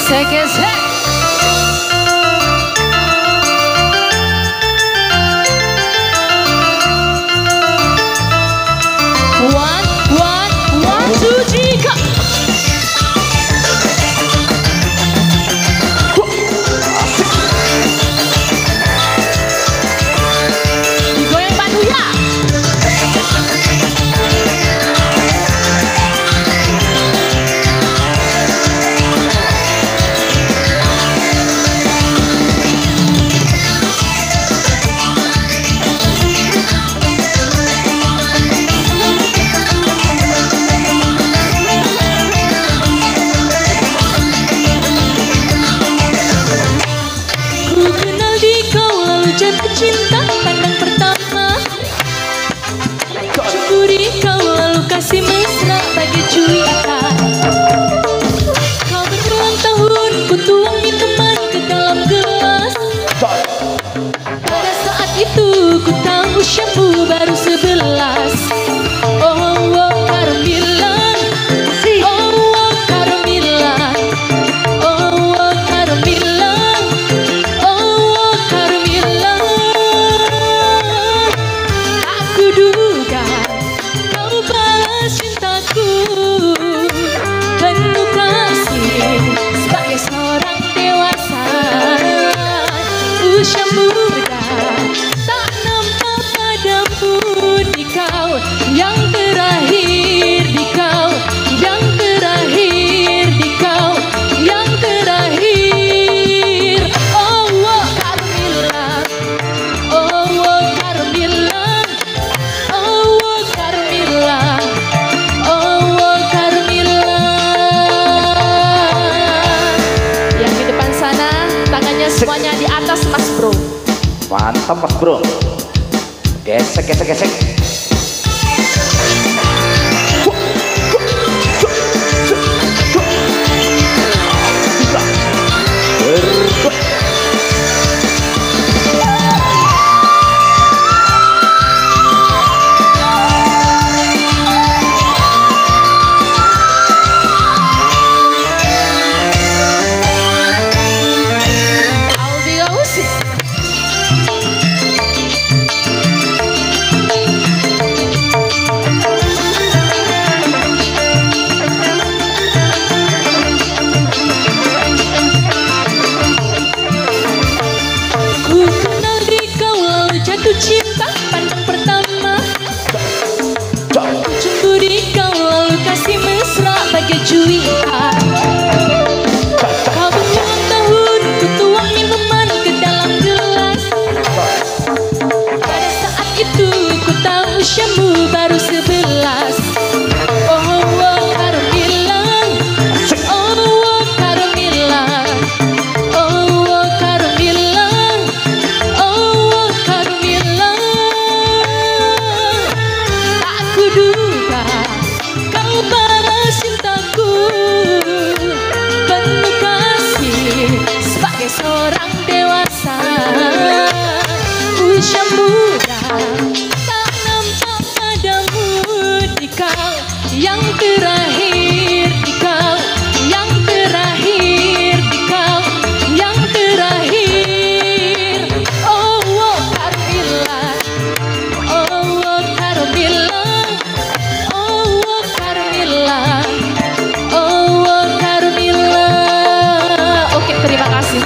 Gesek-gesek. One, two, three, go. Digoyang Pandu ya. Jatuh cinta pandang pertama, cemburi kau lalu kasih mesra bagi cuitan. Kau berulang tahun ku tuang minuman ke dalam gelas. Pada saat itu ku tahu usiamu baru 11. Oh Carmilla, oh Carmilla, oh Carmilla, oh Carmilla. Aku duga kau balas cintaku penuh kasih sebagai seorang dewasa. Usia muda tak nampak padamu, di kau yang terakhir, di kau yang terakhir, di kau yang terakhir. Oh Carmilla, oh Carmilla, oh Carmilla, oh Carmilla. Yang di depan sana tangannya semuanya di atas Mas Bro. Mantap Mas Bro. Gesek, gesek, gesek. Cinta pandang pertama, cemburi kau lalu kasih mesra bagai cuitan. Kau berulang tahun ku tuang minuman ke dalam gelas. Pada saat itu ku tahu usiamu baru 11. Oh Carmilla, oh Carmilla, oh Carmilla, oh Carmilla. Tak kuduga kau balas cintaku penuh kasih sebagai seorang dewasa. Usia muda tak nampak padamu, di kau yang terakhir, di kau yang terakhir, di kau yang terakhir. Oh Carmilla, oh Carmilla, oh Carmilla, oh Carmilla. Oke, terima kasih.